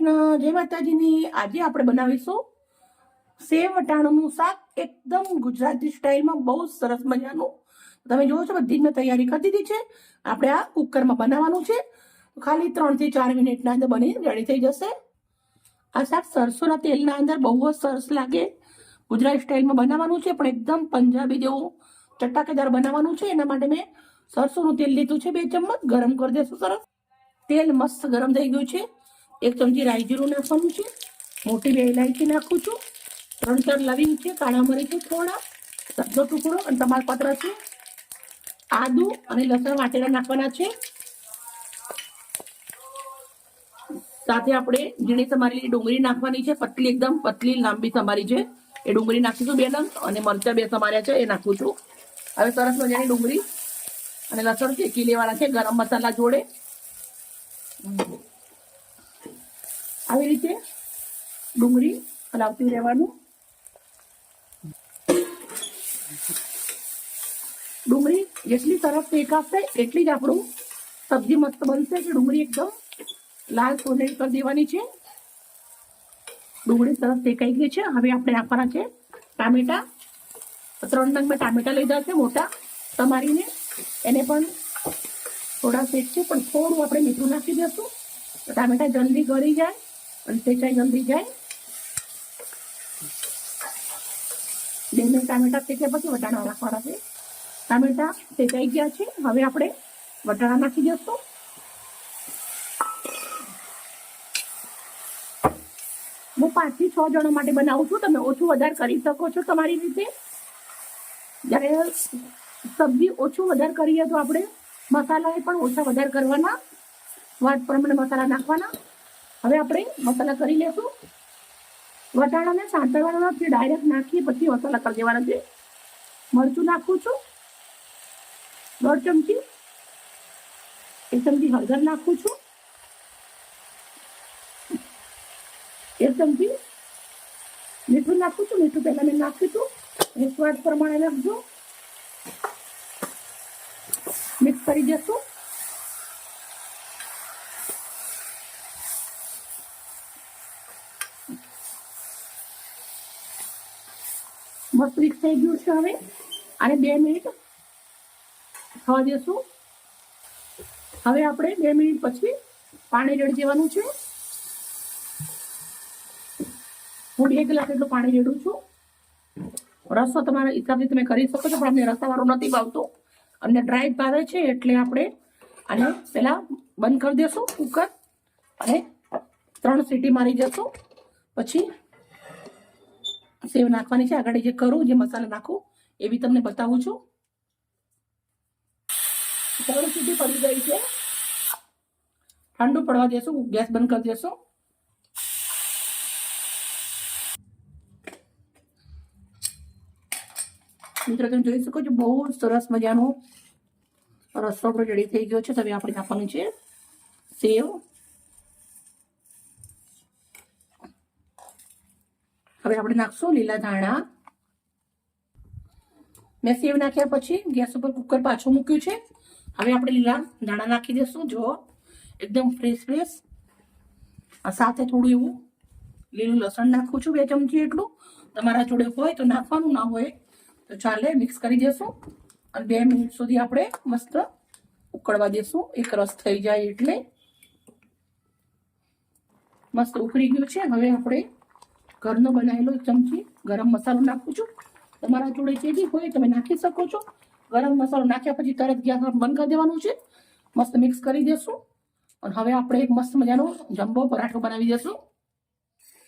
કૃષ્ણ, જય માતાજીની। આજે આપણે બનાવીશું સેવ વટાણાનું શાક, એકદમ ગુજરાતી સ્ટાઇલમાં, બહુ સરસ મજાનું। તમે જોવો છો બધી મેં તૈયારી કરી દીધી છે। આપણે આ કુકરમાં બનાવવાનું છે, ખાલી 3 થી 4 મિનિટના અંદર બની રેડી થઈ જશે। આ શાક સરસોના તેલના અંદર બહુ જ સરસ લાગે। ગુજરાતી સ્ટાઇલમાં બનાવવાનું છે, પણ એકદમ પંજાબી જેવું ચટાકેદાર બનાવવાનું છે। એના માટે મેં સરસોનું તેલ લીધું છે, 2 ચમચ ગરમ કરી દેશું। સરસ તેલ મસ્ત ગરમ થઈ ગયું છે। 1 ચમચી રાઈ જીરું નાખવાનું છે, મોટી 2 ઇલાયચી નાખું છું, 3-4 લવિંગ છે, કાળા મરી છે થોડા, સબ્જો ટુકડો અને તમાલપત્ર છે, આદુ અને લસણ વાટેલા નાખવાના છે। સાથે આપણે ઝીણી સમારેલી ડુંગળી નાખવાની છે, પતલી એકદમ પતલી લાંબી સમારી છે, એ ડુંગળી નાખીશું 2 નંગ, અને મરચાં 2 સમાર્યા છે એ નાખું છું। હવે સરસ મજાની ડુંગળી અને લસણ શેકી લેવાના છે ગરમ મસાલા જોડે। આવી રીતે ડુંગળી હલાવતી રહેવાનું। ડુંગળી જેટલી સરસ શેકાશે એટલી જ આપણું સબ્જી મસ્ત બનશે। કે ડુંગળી એકદમ લાલ સોનેરી કરી દેવાની છે। ડુંગળી સરસ શેકાઈ ગઈ છે। હવે આપણે નાખવાના છે ટામેટા। 3 નંગ મેં ટામેટા લીધા છે મોટા સમારીને, એને પણ થોડા શેકશું, પણ થોડું આપણે મીઠું નાખી દઈશું તો ટામેટા જલ્દી ગળી જાય અને શેકાઈ જલ્દી જાય। 2 મિનિટ ટામેટા શેક્યા પછી વટાણા નાખવાના છે। ટામેટા શેકાઈ ગયા છે, હવે આપણે વટાણા નાખી દઈશું। હું 5 થી 6 જણા માટે બનાવું છું, તમે ઓછું વધારે કરી શકો છો તમારી રીતે। જ્યારે સબ્જી ઓછું વધારે કરીએ તો આપણે મસાલા પણ ઓછા વધારે કરવાના, સ્વાદ પ્રમાણે મસાલા નાખવાના। હવે આપણે મસાલા કરી લેશું। વટાણાને સાંતળવાના નથી, ડાયરેક્ટ નાખી પછી મસાલા કરી દેવાના છે। મરચું નાખું છું 1.5 ચમચી, 1 ચમચી હળદર નાખું છું, 1 ચમચી મીઠું નાખું છું, મીઠું પહેલા મેં નાખ્યું હતું, એ સ્વાદ પ્રમાણે નાખજો। મિક્સ કરી દેશું। મસ્ત મિક્સ થઈ ગયું છે। હવે આને 2 મિનિટ થવા દેશું। હવે આપણે 2 મિનિટ પછી પાણી રેડી દેવાનું છે। હું 2 ગ્લાસ જેટલું પાણી રેડું છું। રસો તમારા હિસાબથી તમે કરી શકો છો, પણ અમને રસાવાળું નથી ભાવતું, અમને ડ્રાય ભાવે છે, એટલે આપણે આને પહેલા બંધ કરી દેશું કુકર, અને 3 સીટી મારી જશું। પછી સેવ નાખવાની છે। આગળ જે કરું, જે મસાલા નાખું એ બી તમને બતાવું છું। 3 સીટી પડી ગઈ છે, ઠંડુ પડવા દેશું, ગેસ બંધ કરી દેશું। મિત્રો તમે જોઈ શકો છો બહુ સરસ મજાનો રસો રેડી થઈ ગયો છે। હવે આપણે નાખવાનું છે સેવ। હવે આપણે નાખશું લીલા ધાણા। મેં સેવ નાખ્યા પછી ગેસ ઉપર કુકર પાછું મૂક્યું છે। હવે આપણે લીલા ધાણા નાખી દઈશું। જો એકદમ ફ્રેશ, આ સાથે થોડું એવું લીલું લસણ નાખું છું 2 ચમચી એટલું, તમારા જોડે હોય તો નાખવાનું, ના હોય તો ચાલે। મિક્સ કરી દેશું અને 2 મિનિટ સુધી આપણે મસ્ત ઉકળવા દેશું, એક રસ થઈ જાય એટલે। મસ્ત ઉકળી ગયું છે। હવે આપણે ઘરનો બનાવેલો 1 ચમચી ગરમ મસાલો નાખું છું, તમારા જોડે જે બી હોય તમે નાખી શકો છો। ગરમ મસાલો નાખ્યા પછી તરત ગેસ બંધ કરી દેવાનું છે। મસ્ત મિક્સ કરી દેશું અને હવે આપણે એક મસ્ત મજાનો જમ્બો પરાઠો બનાવી દેશું।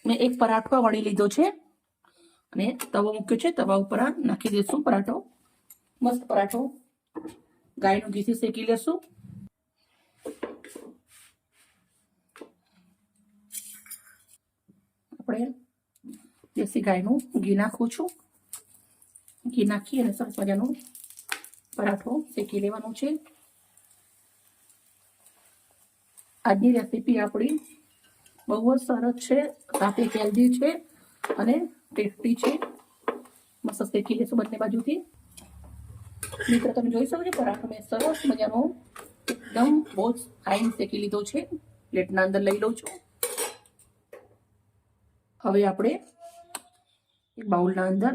મેં એક પરાઠો વણી લીધો છે અને તવો મૂક્યો છે, તવા ઉપર નાખી દઈશું પરાઠો। મસ્ત પરાઠો ગાયનું ઘીથી શેકી લેશું। આપણે દેશી ગાયનું ઘી નાખું છું, ઘી નાખી અને સરસ મજાનો પરાઠો શેકી લેવાનો છે। આજની રેસીપી આપણી બહુ જ સરસ છે, સાથે હેલ્ધી છે અને ટેસ્ટી છે। મસ્ત શેકી લેશું બંને બાજુથી। મિત્રો તમે જોઈ શકો છો પરાઠો મેં સરસ મજાનો એકદમ બહુ જ ફાઇન શેકી લીધો છે। પ્લેટના અંદર લઈ લઉં છું। હવે આપણે એક બાઉલના અંદર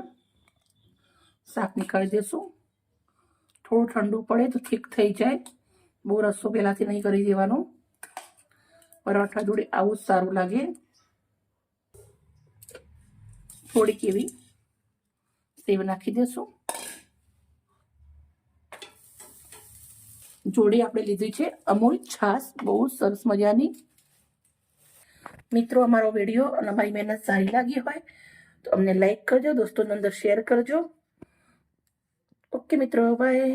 શાક નીકાળી દઈશું. થોડું ઠંડુ પડે તો ઠીક થઈ જાય. બહુ રસો પહેલાંથી નહીં કરી દેવાનો. પરાઠા જોડે આવું જ સારું લાગે. થોડીક એવી સેવ નાખી દઈશું. જોડે આપણે લીધી છે અમૂલ છાશ, બહુ સરસ મજાની. મિત્રો, અમારો વિડીયો અને અમારી મહેનત સારી લાગી હોય તો અમને લાઈક કરજો, દોસ્તોની અંદર શેર કરજો. ઓકે મિત્રો, બાય.